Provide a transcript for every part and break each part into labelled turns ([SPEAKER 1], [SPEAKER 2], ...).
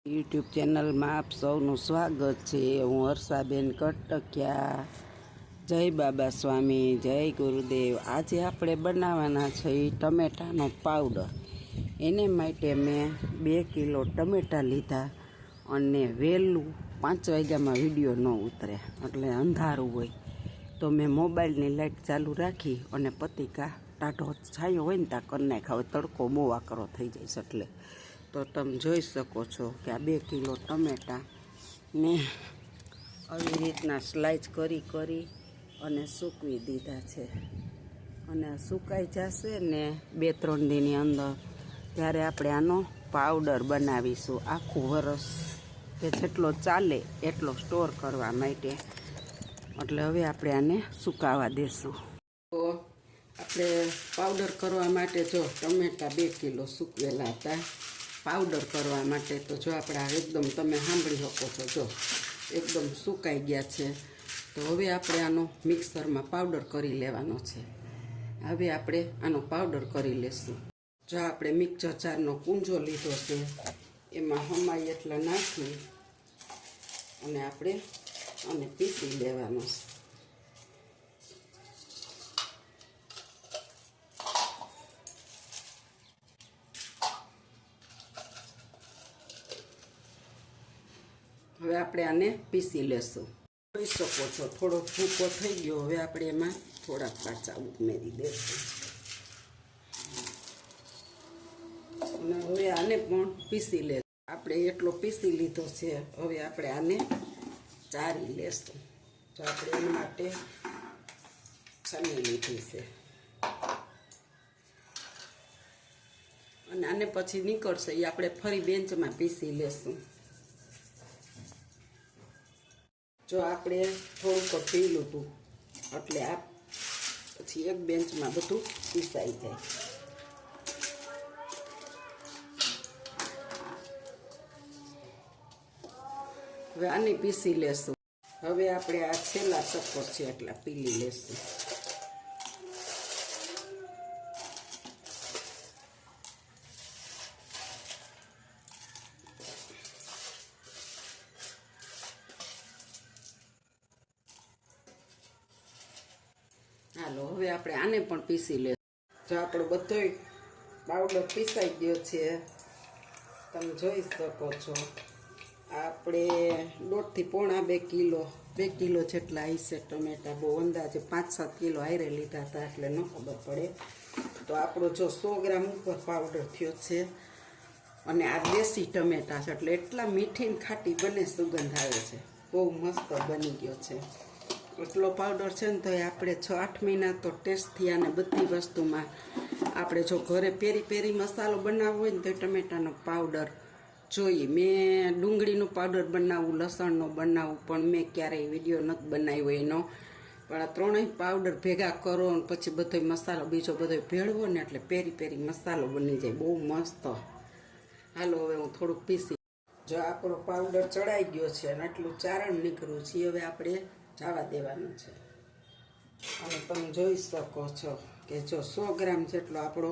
[SPEAKER 1] YouTube ચેનલમાં આપ સૌનું સ્વાગત છે। હું હર્ષાબેન કટકિયા। જય બાબા સ્વામી, જય ગુરુદેવ। આજે આપણે બનાવવાના છે ટમેટાનો પાવડર। એને માટે મેં 2 કિલો ટમેટા લીધા અને વહેલું 5 વાગ્યામાં વિડીયો ન ઉતરે એટલે અંધારું હોય તો મેં મોબાઈલની લાઇટ ચાલુ રાખી અને પતિકા ટાઢો છાયો હોય ને ત્યાં કરી નાખ્યા। તડકો બહુ આકરો થઈ જાય એટલે તો તમે જોઈ શકો છો કે આ 2 કિલો ટમેટા મેં આવી રીતના સ્લાઇસ કરી અને સૂકવી દીધા છે અને સુકાઈ જશે ને 2-3 દીની અંદર ત્યારે આપણે આનો પાવડર બનાવીશું। આખું વરસ કે જેટલો ચાલે એટલો સ્ટોર કરવા માટે। એટલે હવે આપણે આને સુકાવા દેશું। તો આપણે પાવડર કરવા માટે જો ટમેટા 2 કિલો સૂકવેલા હતા પાવડર કરવા માટે। તો જો આપણા એકદમ તમે સાંભળી શકો છો જો એકદમ સુકાઈ ગયા છે। તો હવે આપણે આનો મિક્સરમાં પાવડર કરી લેવાનો છે। હવે આપણે આનો પાવડર કરી લેશું। જો આપણે મિક્સર જારનો કુંજો લીધો છે એમાં હમાય એટલા નાખી અને આપણે આને પીસી લેવાનો છે। હવે આપણે આને પીસી લેશું। જોઈ શકો છો થોડો ભૂકો થઈ ગયો। હવે આપણે એમાં થોડાક કાચા ઉમેરી દઈશું અને હવે આને પણ પીસી લેશું। આપણે એટલો પીસી લીધો છે। હવે આપણે આને ચારી લેશું। તો આપણે એના માટે છાની લીધી છે અને આને પછી નીકળશે એ આપણે ફરી બેન્ચમાં પીસી લેશું। જો આપણે થોડુંક પીલું હતું એટલે આ પછી એક બેન્ચમાં બધું પીસાઈ જાય। હવે આને પીસી લેશું। હવે આપણે આ છેલ્લા ચક્કર છે એટલા પીલી લેશું। હાલો હવે આપણે આને પણ પીસી લઈશું। જો આપણો બધો પાવડર પીસાઈ ગયો છે તમે જોઈ શકો છો। આપણે 1.5 થી પોણા 2 કિલો 2 કિલો જેટલા હશે ટમેટા। બહુ અંદાજે 5-7 કિલો હારે લીધા હતા એટલે ન ખબર પડે। તો આપણો જો 100 ગ્રામ ઉપર પાવડર થયો છે અને આ દેશી ટમેટા છે એટલે એટલા મીઠી ને ખાટી બને સુગંધ આવે છે। બહુ મસ્ત બની ગયો છે। એટલો પાવડર છે ને તો આપણે 6-8 મહિના તો ટેસ્ટથી આને બધી વસ્તુમાં આપણે જો ઘરે પેરી મસાલો બનાવવો હોય ને તો ટમેટાનો પાવડર જોઈએ। મેં ડુંગળીનો પાવડર બનાવું, લસણનો બનાવું પણ મેં ક્યારેય વિડીયો નથી બનાવ્યો એનો। પણ આ ત્રણેય પાવડર ભેગા કરો અને પછી બધો મસાલો બીજો બધો ભેળવો ને એટલે પેરી મસાલો બની જાય બહુ મસ્ત। હાલો હવે હું થોડુંક પીસી। જો આપણો પાવડર ચડાઈ ગયો છે અને આટલું ચારણ નીકળ્યું છે હવે આપણે જવા દેવાનું છે અને તમે જોઈ શકો છો કે જો 100 ગ્રામ જેટલો આપણો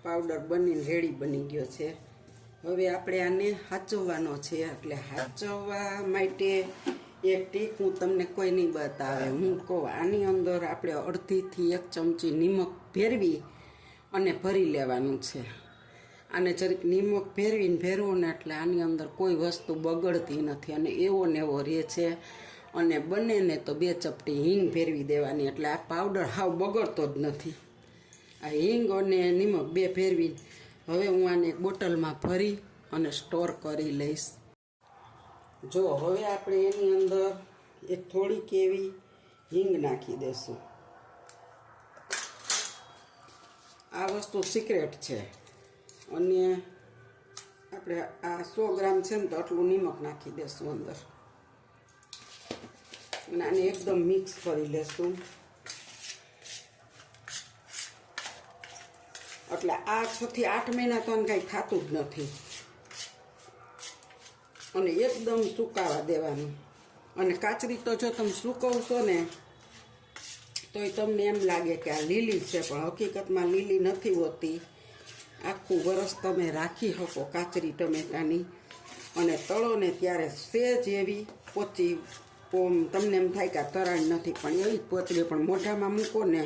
[SPEAKER 1] પાવડર બનીને રેડી બની ગયો છે। હવે આપણે આને હાચવવાનો છે એટલે હાચવવા માટે એક ટીક હું તમને કોઈ નહીં બતાવે। હું કહું આની અંદર આપણે 1/2 થી 1 ચમચી નિમક ભેરવી અને ભરી લેવાનું છે। આને જરીક નિમક ભેરવો ને એટલે આની અંદર કોઈ વસ્તુ બગડતી નથી અને એવો ને એવો રહે છે। અને બને ને તો 2 ચપટી હિંગ ભેરવી દેવાની એટલે આ પાવડર હાવ બગડતો જ નથી। આ હિંગ અને નિમક 2 ભેરવી હવે હું આને એક બોટલમાં ભરી અને સ્ટોર કરી લઈશ। જો હવે આપણે એની અંદર એક થોડીક એવી હિંગ નાખી દઈશું। આ વસ્તુ સિક્રેટ છે અને આપણે આ 100 ગ્રામ છે ને તો આટલું નિમક નાખી દઈશું અંદર અને આને એકદમ મિક્સ કરી લેશું। એટલે આ 6 થી 8 મહિના તો કાંઈ થતું જ નથી અને એકદમ સુકાવા દેવાનું। અને કાચરી તો જો તમે સુકવશો ને તોય તમને એમ લાગે કે આ લીલી છે પણ હકીકતમાં લીલી નથી હોતી। આખું વરસ તમે રાખી શકો કાચરી ટમેટાની અને તળો ને ત્યારે સેજ એવી પોચી તમને એમ થાય કે આ તરાણ નથી, પણ એવી જ પોચડી પણ મોઢામાં મૂકો ને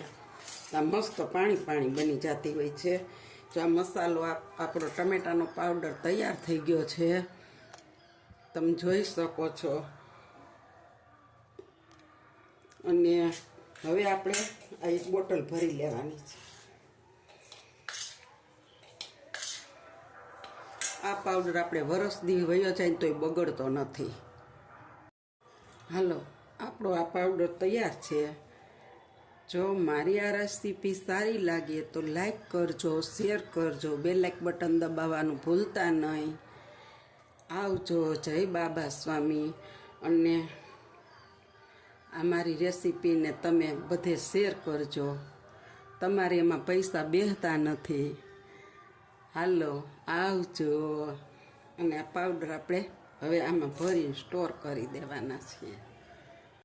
[SPEAKER 1] આ મસ્ત પાણી પાણી બની જતી હોય છે. જો આ મસાલો આપણો ટમેટાનો પાવડર તૈયાર થઈ ગયો છે, તમે જોઈ શકો છો. અને હવે આપણે આ એક બોટલ ભરી લેવાની છે. આ પાવડર આપણે વરસ દી વયો જાય તોય બગડતો નથી. હાલો, આપણો આ પાવડર તૈયાર છે. જો મારી આ રેસીપી સારી લાગે તો લાઈક કરજો, શેર કરજો, બેલ લાઈક બટન દબાવવાનું ભૂલતા નહીં. આવજો, જય બાબા સ્વામી. અને અમારી રેસીપીને તમે બધે શેર કરજો. તમારે એમાં પૈસા બેહતા નથી. હાલો, આવજો. અને આ પાવડર આપણે હવે આમાં ભરીને સ્ટોર કરી દેવાના છીએ.